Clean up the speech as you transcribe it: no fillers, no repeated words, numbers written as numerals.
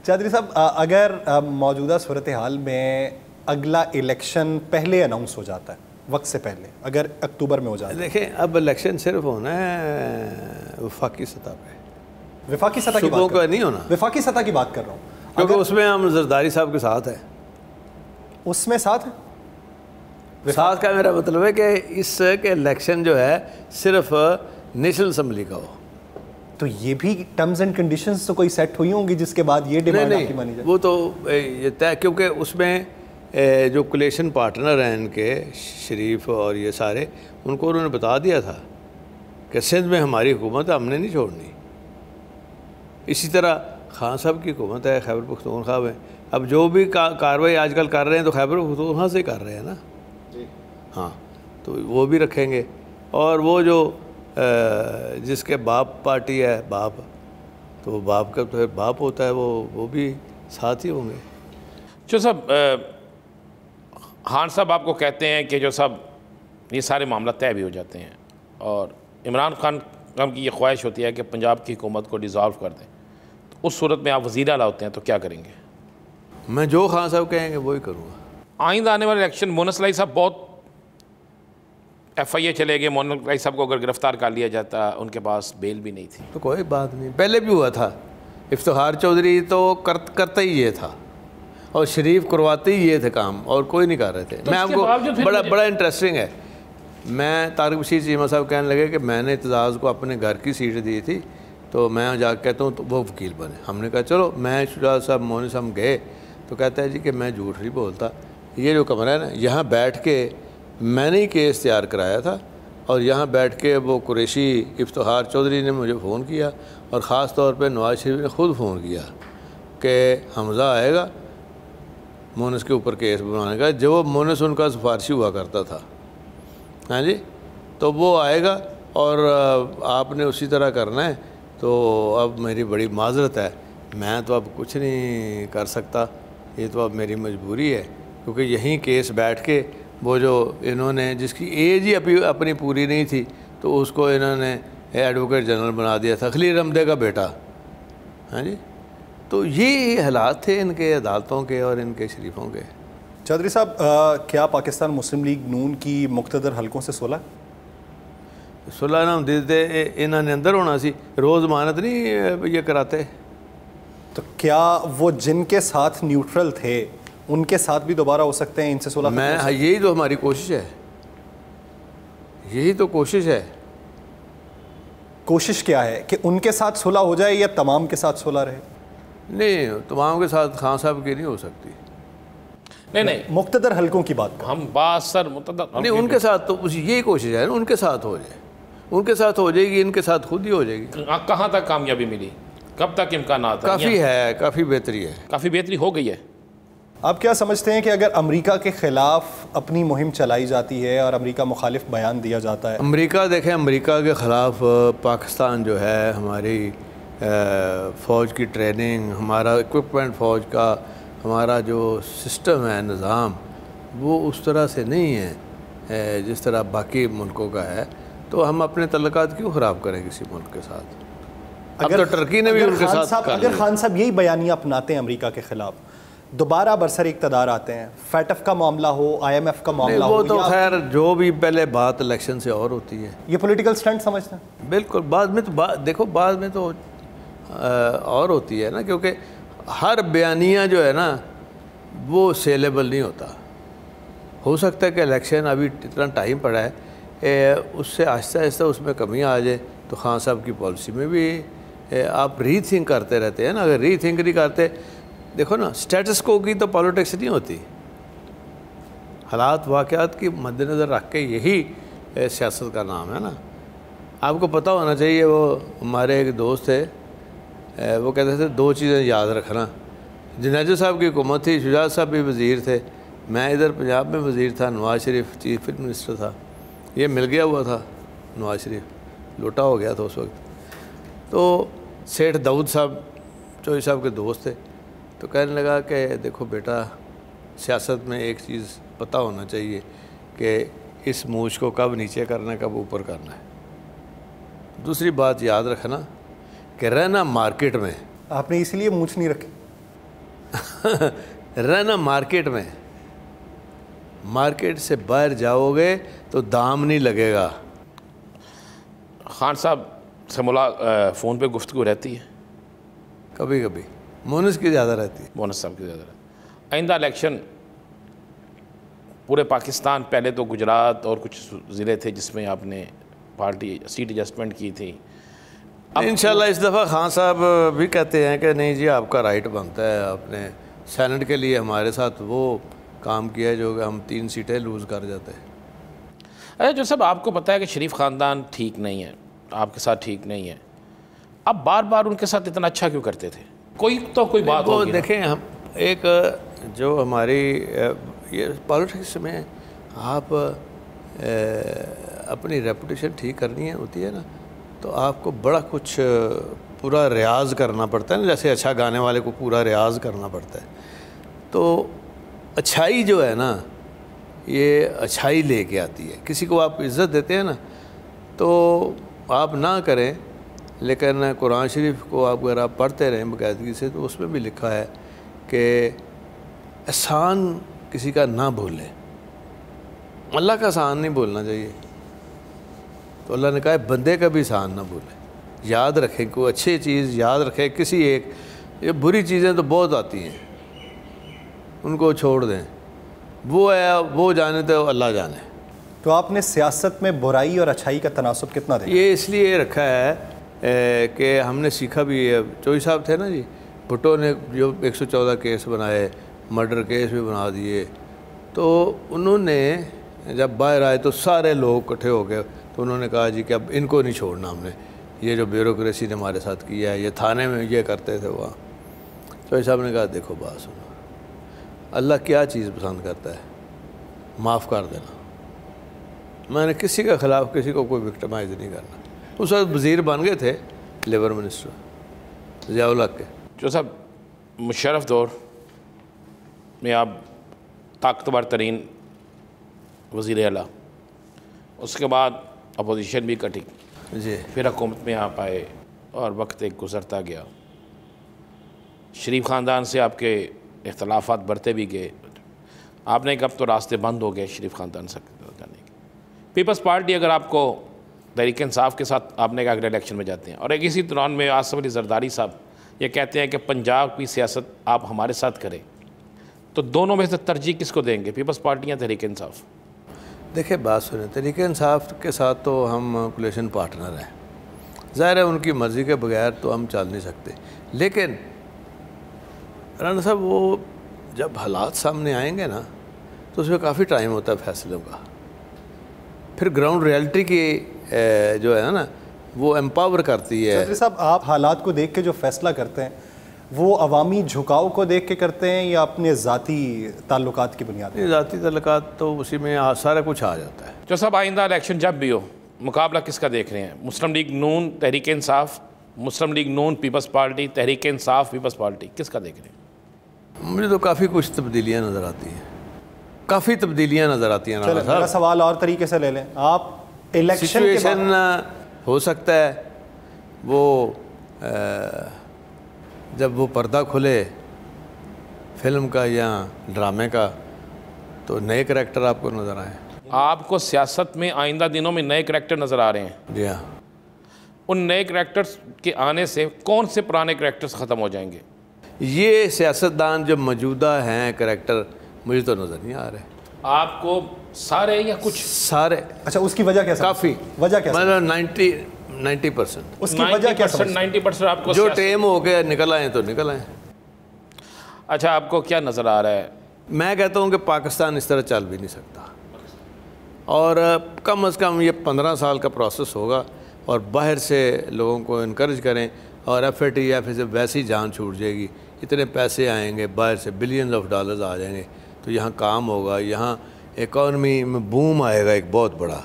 चौधरी साहब, अगर मौजूदा सूरत हाल में अगला इलेक्शन पहले अनाउंस हो जाता है, वक्त से पहले, अगर अक्टूबर में हो जाता है, देखें अब इलेक्शन सिर्फ होना है वफाकी सतह पे, विफाकी सतह की बात का नहीं होना, विफाकी सतह की बात कर रहा हूँ, क्योंकि उसमें हम जरदारी साहब के साथ है। उसमें साथ साथ का मेरा मतलब है कि इसके इलेक्शन जो है सिर्फ नेशनल असम्बली का हो, तो ये भी टर्म्स एंड कंडीशंस तो कोई सेट हुई होंगी जिसके बाद ये डिमांड आपकी मानी जाए? वो तो ये तय, क्योंकि उसमें जो कोलेशन पार्टनर हैं इनके, शरीफ और ये सारे, उनको उन्होंने बता दिया था कि सिंध में हमारी हुकूमत है, हमने नहीं छोड़नी। इसी तरह खान साहब की हुकूमत है, खैबर पख्तूनख्वा में, अब जो भी कार्रवाई आजकल कर रहे हैं तो खैबर पख्तूनख्वा से कर रहे हैं ना जी। हाँ, तो वो भी रखेंगे। और वो जो जिसके बाप पार्टी है, बाप, तो बाप का तो बाप होता है, वो भी साथ ही होंगे। जो सब खान साहब आपको कहते हैं कि जो सब ये सारे मामला तय भी हो जाते हैं और इमरान खान की ये ख्वाहिश होती है कि पंजाब की हुकूमत को डिज़ॉल्व कर दें, तो उस सूरत में आप वज़ीर आला होते हैं तो क्या करेंगे? मैं जो खान साहब कहेंगे वही करूँगा। आइंदा आने वाले इलेक्शन मोनस लाई साहब बहुत FIA चले गए, मोनस लाई साहब को अगर गिरफ्तार कर लिया जाता, उनके पास बेल भी नहीं थी। तो कोई बात नहीं, पहले भी हुआ था। इफ्तिखार चौधरी तो करता ही ये था और शरीफ करवाते ही ये थे काम, और कोई नहीं कर रहे थे। तो मैं आपको बड़ा इंटरेस्टिंग है, मैं तारिक बशीर चीमा साहब कहने लगे कि मैंने इत्तेज़ाज़ को अपने घर की सीट दी थी, तो मैं जाकर कहता हूँ तो वो वकील बने। हमने कहा चलो, मैं शुजा साहब मोहन साहब गए तो कहता है जी कि मैं झूठ नहीं बोलता, ये जो कमरा है ना, यहाँ बैठ के मैंने ही केस तैयार कराया था, और यहाँ बैठ के वो कुरैशी इफ्तिखार चौधरी ने मुझे फ़ोन किया, और ख़ास तौर पे नवाज शरीफ ने ख़ुद फ़ोन किया कि हमज़ा आएगा मोनस के ऊपर केस बनवाने का, जो मोनस उनका सिफारशी हुआ करता था। हाँ जी, तो वो आएगा और आपने उसी तरह करना है। तो अब मेरी बड़ी माजरत है, मैं तो अब कुछ नहीं कर सकता, ये तो अब मेरी मजबूरी है, क्योंकि यहीं केस बैठ के वो जो इन्होंने, जिसकी एज ही अपनी पूरी नहीं थी, तो उसको इन्होंने एडवोकेट जनरल बना दिया था, खलील हमदे का बेटा। हाँ जी, तो ये हालात थे इनके अदालतों के और इनके शरीफों के। चौधरी साहब, क्या पाकिस्तान मुस्लिम लीग नून की मुख्तदर हलकों से सुलह ना देते इन्होंने अंदर होना सी, रोज़ मानत नहीं ये कराते? तो क्या वो जिनके साथ न्यूट्रल थे उनके साथ भी दोबारा हो सकते हैं इनसे सुलह? मैं यही तो हमारी कोशिश है, यही तो कोशिश है। कोशिश क्या है कि उनके साथ सुलह हो जाए या तमाम के साथ सुलह रहे? नहीं, तमाम के साथ खान साहब की नहीं हो सकती। नहीं, मुख्तदर हलकों की बात हम बात सर मुख्तदर नहीं, उनके साथ तो यही कोशिश है ना, उनके साथ हो जाए, उनके साथ हो जाएगी, इनके साथ खुद ही हो जाएगी। कहाँ तक कामयाबी मिली, कब तक इम्कान? काफ़ी है, काफ़ी बेहतरी है, काफ़ी बेहतरी हो गई है। आप क्या समझते हैं कि अगर अमेरिका के ख़िलाफ़ अपनी मुहिम चलाई जाती है और अमेरिका मुखालिफ बयान दिया जाता है? अमेरिका देखें, अमेरिका के ख़िलाफ़ पाकिस्तान जो है, हमारी फ़ौज की ट्रेनिंग, हमारा इक्विपमेंट फ़ौज का, हमारा जो सिस्टम है, निज़ाम, वो उस तरह से नहीं है जिस तरह बाकी मुल्कों का है। तो हम अपने तल्लुकात क्यों ख़राब करें किसी मुल्क के साथ? अगर तो टर्की ने भी उनके साथ, अगर खान साहब यही बयानियाँ अपनाते हैं अमेरिका के ख़िलाफ़, दोबारा बरसर इक़्तिदार आते हैं, फैटफ का मामला हो, IMF का मामला हो, वो तो खैर जो भी, पहले बात इलेक्शन से और होती है। ये पॉलिटिकल स्टंट समझते हैं? बिल्कुल, बाद में तो देखो, बाद में तो और होती है ना, क्योंकि हर बयानिया जो है ना वो सेलेबल नहीं होता। हो सकता है कि इलेक्शन अभी इतना टाइम पड़ा है, उससे आहिस्ता आहिस्ता उसमें कमी आ जाए, तो खान साहब की पॉलिसी में भी आप रीथिंक करते रहते हैं ना। अगर रीथिंक नहीं करते, देखो ना, स्टेटस को की तो पॉलिटिक्स नहीं होती, हालात वाक़यात की मद्देनज़र रख के यही सियासत का नाम है ना। आपको पता होना चाहिए, वो हमारे एक दोस्त थे, वो कहते थे 2 चीज़ें याद रखना। जुनैजो साहब की हुकूमत थी, शुजात साहब भी वज़ीर थे, मैं इधर पंजाब में वज़ीर था, नवाज शरीफ चीफ मिनिस्टर था, ये मिल गया हुआ था, नवाज शरीफ लोटा हो गया था उस वक्त। तो सेठ दाऊद साहब चौधरी साहब के दोस्त थे, तो कहने लगा कि देखो बेटा, सियासत में एक चीज़ पता होना चाहिए कि इस मूछ को कब नीचे करना है, कब ऊपर करना है। दूसरी बात याद रखना कि रहना मार्केट में। आपने इसलिए मूछ नहीं रखी? रहना मार्केट में, मार्केट से बाहर जाओगे तो दाम नहीं लगेगा। खान साहब से फ़ोन पे गुफ्तगू रहती है? कभी कभी मोनस की ज़्यादा रहती है। मोनस साहब की ज़्यादा रहती है। आइंदा इलेक्शन पूरे पाकिस्तान, पहले तो गुजरात और कुछ ज़िले थे जिसमें आपने पार्टी सीट एडजस्टमेंट की थी। इंशाल्लाह इस दफ़ा खान साहब भी कहते हैं कि नहीं जी आपका राइट बनता है, आपने सेनेट के लिए हमारे साथ वो काम किया जो कि हम 3 सीटें लूज़ कर जाते हैं। अरे जो सब आपको पता है कि शरीफ ख़ानदान ठीक नहीं है, आपके साथ ठीक नहीं है, अब बार बार उनके साथ इतना अच्छा क्यों करते थे? कोई तो कोई बात वो होगी ना। देखें, हम एक जो हमारी ये पॉलिटिक्स में आप अपनी रेपुटेशन ठीक करनी है होती है ना, तो आपको बड़ा कुछ पूरा रियाज़ करना पड़ता है ना, जैसे अच्छा गाने वाले को पूरा रियाज़ करना पड़ता है। तो अच्छाई जो है ना, ये अच्छाई लेके आती है। किसी को आप इज़्ज़त देते हैं ना, तो आप ना करें, लेकिन कुरान शरीफ को आप अगर आप पढ़ते रहें बाकायदगी से, तो उसमें भी लिखा है कि एहसान किसी का ना भूलें। अल्लाह का एहसान नहीं भूलना चाहिए, तो अल्लाह ने कहा है बंदे का भी एहसान ना भूलें। याद रखें, कोई अच्छी चीज़ याद रखें किसी एक, ये बुरी चीज़ें तो बहुत आती हैं, उनको छोड़ दें, वो है वो जाने तो अल्लाह जाने। तो आपने सियासत में बुराई और अच्छाई का तनासुब कितना देखा? ये इसलिए रखा है कि हमने सीखा भी है। चौधरी साहब थे ना जी, भुट्टो ने जो 114 केस बनाए, मर्डर केस भी बना दिए, तो उन्होंने जब बाहर आए तो सारे लोग इकट्ठे हो गए, तो उन्होंने कहा जी कि अब इनको नहीं छोड़ना हमने, ये जो ब्यूरोक्रेसी ने हमारे साथ किया है, ये थाने में ये करते थे वहाँ। चौधरी साहब ने कहा देखो बात सुनो, अल्लाह क्या चीज़ पसंद करता है, माफ़ कर देना। मैंने किसी के ख़िलाफ़ किसी को कोई विक्टिमाइज़ नहीं करना। उस वक्त वज़ीर बन गए थे लेबर मिनिस्टर ज़िया-उल हक के। जो सब मुशर्रफ दौर में आप ताकतवर तरीन वज़ीर आला, उसके बाद अपोजिशन भी कटी जी, फिर हुकूमत में आप आए और वक्त एक गुज़रता गया, शरीफ ख़ानदान से आपके इख्तलाफात बढ़ते भी गए। आपने कब तो रास्ते बंद हो गए शरीफ ख़ानदान से जाने के। पीपल्स पार्टी अगर आपको तहरीक इंसाफ के साथ आपने कहा अगले इलेक्शन में जाते हैं, और एक इसी दौरान में आसिफ अली जरदारी साहब ये कहते हैं कि पंजाब की सियासत आप हमारे साथ करें, तो दोनों में से तरजीह किसको देंगे, पीपल्स पार्टी या तहरीक इंसाफ? देखिए बात सुने, तहरीक इंसाफ के साथ तो हम कोलिशन पार्टनर हैं, ज़ाहिर है उनकी मर्ज़ी के बगैर तो हम चल नहीं सकते। लेकिन राना साहब वो जब हालात सामने आएंगे ना, तो उसमें काफ़ी टाइम होता है फैसलों का। फिर ग्राउंड रियलिटी की जो है ना, वो एम्पावर करती है। चौधरी साहब, आप हालात को देख के जो फैसला करते हैं, वो अवामी झुकाव को देख के करते हैं या अपने ज़ाती ताल्लुकात की बुनियाद पर? ज़ाती ताल्लुकात तो उसी में सारा कुछ आ जाता है। जो सब आइंदा इलेक्शन जब भी हो, मुकाबला किसका देख रहे हैं? मुस्लिम लीग नून तहरीक इंसाफ, मुस्लिम लीग नून peoples party, Tehreek Insaf peoples party, किसका देख रहे हैं? मुझे तो काफ़ी कुछ तब्दीलियाँ नज़र आती हैं, काफ़ी तब्दीलियाँ नज़र आती हैं। चलो मेरा सवाल और तरीके से ले लें, आप इलेक्शन के सिचुएशन हो सकता है वो जब वो पर्दा खुले फिल्म का या ड्रामे का, तो नए करैक्टर आपको नज़र आए। आपको सियासत में आइंदा दिनों में नए करैक्टर नज़र आ रहे हैं? जी हाँ। उन नए करैक्टर्स के आने से कौन से पुराने करैक्टर्स ख़त्म हो जाएंगे? ये सियासतदान जो मौजूदा हैं करैक्टर मुझे तो नज़र नहीं आ रहे। आपको सारे या कुछ? सारे। अच्छा, उसकी वजह क्या? काफ़ी वजह क्या? मतलब 90%। उसकी वजह क्या? 90% आपको जो टेम हो के निकल आए तो निकल आए। अच्छा, आपको क्या नज़र आ रहा है? मैं कहता हूँ कि पाकिस्तान इस तरह चल भी नहीं सकता, और कम से कम ये 15 साल का प्रोसेस होगा, और बाहर से लोगों को इनकरेज करें, और FATF से वैसी जान छूट जाएगी, इतने पैसे आएंगे बाहर से, बिलियंस ऑफ डॉलर्स आ जाएंगे, तो यहाँ काम होगा, यहाँ इकॉनमी में बूम आएगा एक बहुत बड़ा।